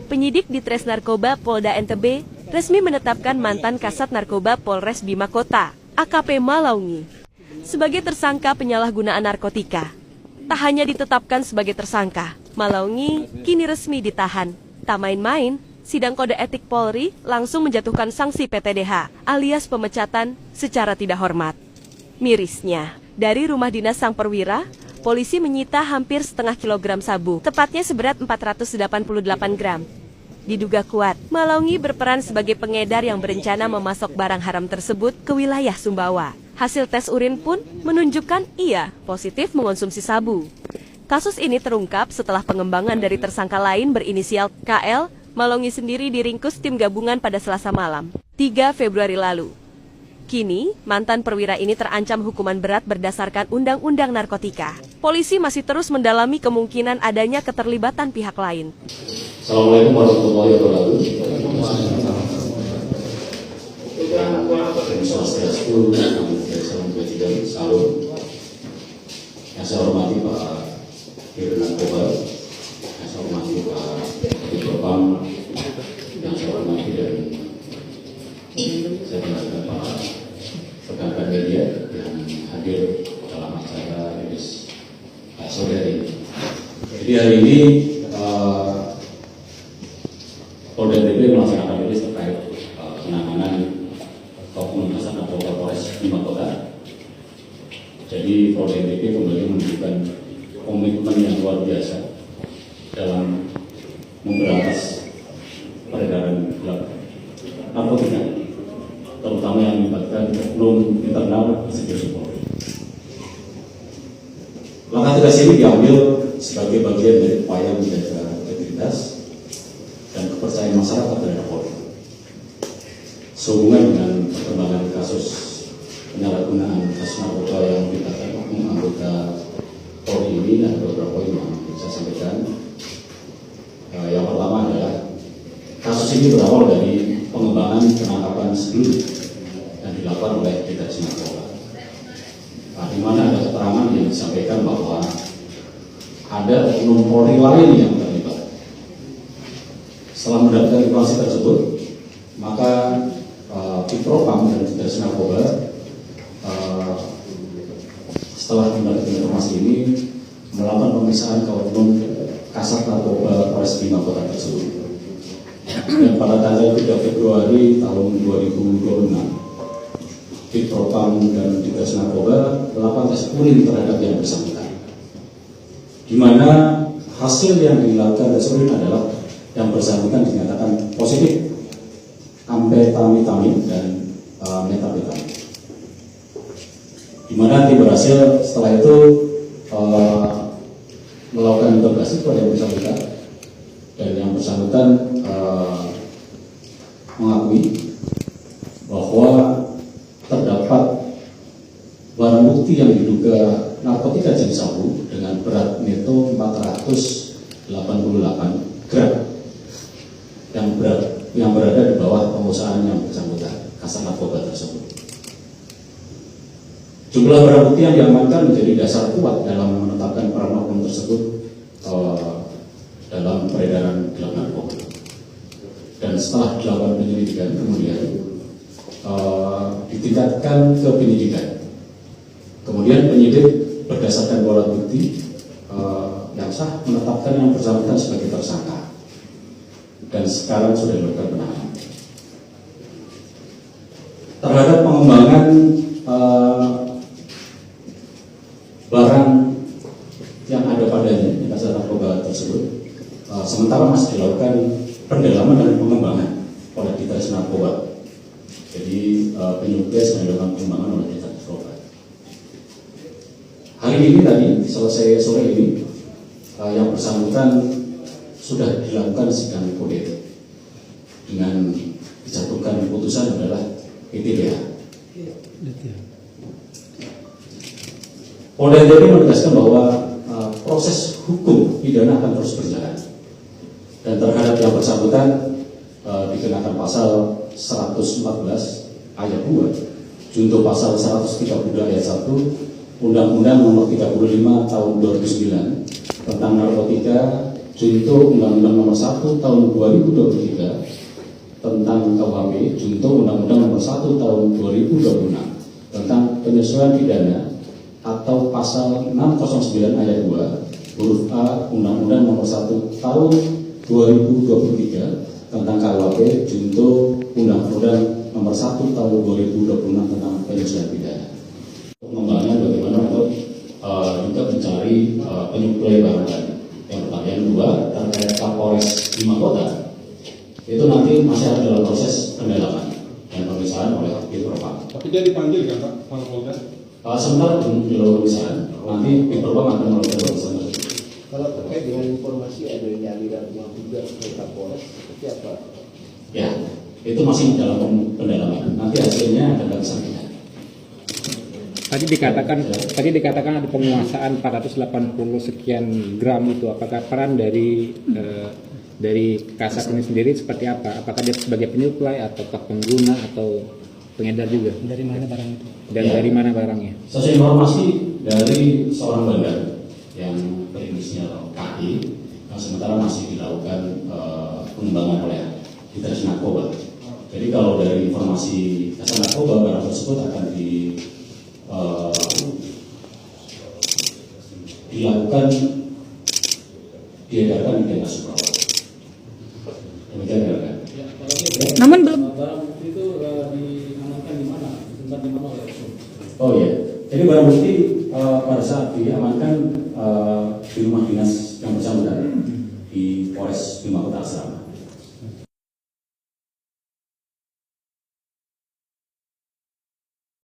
Penyidik di Tres Narkoba Polda NTB resmi menetapkan mantan Kasat Narkoba Polres Bima Kota, AKP Malaungi, sebagai tersangka penyalahgunaan narkotika. Tak hanya ditetapkan sebagai tersangka, Malaungi kini resmi ditahan. Tak main-main, Sidang Kode Etik Polri langsung menjatuhkan sanksi PTDH alias pemecatan secara tidak hormat. Mirisnya, dari rumah dinas sang perwira, polisi menyita hampir setengah kilogram sabu, tepatnya seberat 488 gram. Diduga kuat, Malaungi berperan sebagai pengedar yang berencana memasok barang haram tersebut ke wilayah Sumbawa. Hasil tes urin pun menunjukkan ia positif mengonsumsi sabu. Kasus ini terungkap setelah pengembangan dari tersangka lain berinisial KL. Malaungi sendiri diringkus tim gabungan pada Selasa malam, 3 Februari lalu. Kini, mantan perwira ini terancam hukuman berat berdasarkan Undang-Undang Narkotika. Polisi masih terus mendalami kemungkinan adanya keterlibatan pihak lain. Assalamualaikum warahmatullahi wabarakatuh. Yang saya hormati Pak Dirjen Narkoba, yang saya hormati Pak Ketua Propam, yang saya hormati dan saya hormati Pak rekan-rekan media yang hadir dalam acara ini sore hari ini. Jadi hari ini Polda NTB melaksanakan rilis terkait penanganan oknum Kasat Narkoba Polres Bima Kota. Jadi Polda NTB kembali menunjukkan komitmen yang luar biasa dalam memberantas peredaran gelap narkotika, terutama yang melibatkan oknum internal institusi Polri. Langkah tegas ini diambil sebagai bagian dari upaya menjaga integritas dan kepercayaan masyarakat terhadap Polri. Sehubungan dengan perkembangan kasus penyalahgunaan kasus narkoba yang melibatkan oknum anggota Polri ini, ada beberapa poin yang saya sampaikan. Yang pertama adalah kasus ini berawal dari pengembangan penangkapan sebelum yang dilakukan oleh deteksi narkoba. Di mana ada keterangan yang disampaikan bahwa ada oknum Polri lain yang terlibat. Setelah mendapatkan informasi tersebut, maka Propam dan deteksi narkoba setelah mendapatkan informasi ini melakukan pemeriksaan ke oknum Kasat Narkoba Polres Bima Kota tersebut. Dan pada tanggal 3 Februari tahun 2026, Propam dan deteksi narkoba melakukan tes urin terhadap yang bersangkutan, di mana hasil yang dilakukan tes urin adalah yang bersangkutan dinyatakan positif amfetamin dan methamphetamine. Di mana tim berhasil setelah itu melakukan interogasi kepada yang bersangkutan, dan yang bersangkutan mengakui bahwa terdapat barang bukti yang diduga narkotika jenis sabu dengan berat neto 488 gram yang berada di bawah pengusahaan yang bersangkutan, Kasat Narkoba tersebut. Jumlah barang bukti yang diamankan menjadi dasar kuat dalam menetapkan peran oknum tersebut dalam peredaran gelap narkoba. Dan setelah dilakukan penyelidikan, kemudian ditingkatkan ke penyidikan. Kemudian penyidik berdasarkan dua alat bukti yang sah menetapkan yang bersangkutan sebagai tersangka. Dan sekarang sudah dilakukan penahanan. Terhadap pengembangan barang yang ada padanya di Kasat Narkoba tersebut, sementara masih dilakukan pendalaman dan pengembangan oleh deteksi narkoba. Jadi penyelidikan sedang dilakukan pengembangan oleh deteksi narkoba. Hari ini tadi selesai sore ini, yang bersangkutan sudah dilakukan sidang kode dengan dijatuhkan putusan adalah PTDH. Polda NTB menegaskan bahwa proses hukum pidana akan terus berjalan, dan terhadap yang bersangkutan dikenakan pasal 114 ayat 2 junto pasal 132 ayat 1 Undang-Undang Nomor 35 Tahun 2009 tentang narkotika junto Undang-Undang Nomor 1 Tahun 2023 tentang KUHP, junto Undang-Undang Nomor 1 Tahun 2026 tentang penyesuaian pidana atau pasal 609 ayat 2 huruf A Undang-Undang Nomor 1 Tahun 2023 tentang KUHP, junto Undang-Undang Nomor 1 Tahun 2026 tentang penyesuaian pidana. Pengembangan bagaimana untuk juga mencari penyuplai baru tadi. Yang pertama, yang kedua terkait Kapolres Bima Kota itu nanti masih ada dalam proses pendalaman dan pemeriksaan oleh Bipropam. Tapi dia dipanggil kan Pak Polda? Sebentar di luar pemeriksaan, nanti Bipropam akan melakukan pemeriksaan. Kalau terkait dengan informasi adanya aliran uang juga ke Kapolres, seperti apa? Ya, itu masih dalam pendalaman. Nanti hasilnya akan kami sampaikan. Tadi dikatakan ada penguasaan 480 sekian gram itu. Apakah peran dari Kasat ini sendiri seperti apa? Apakah dia sebagai penyuplai ataukah pengguna atau pengedar juga? Dari mana barang itu? Dan ya, dari mana barangnya? Sesuai informasi dari seorang bandar yang berinisial KI, yang sementara masih dilakukan pengembangan oleh Ditres Narkoba. Jadi kalau dari informasi Kasat Narkoba, barang tersebut akan dilakukan diedarkan di daerah Suprawa. Demikian kan? Namun belum. Barang bukti itu diamankan di mana? Tempat di mana oleh? Oh iya, jadi barang bukti pada saat diamankan di rumah dinas yang bersangkutan di Polres Bima Kota Asrama.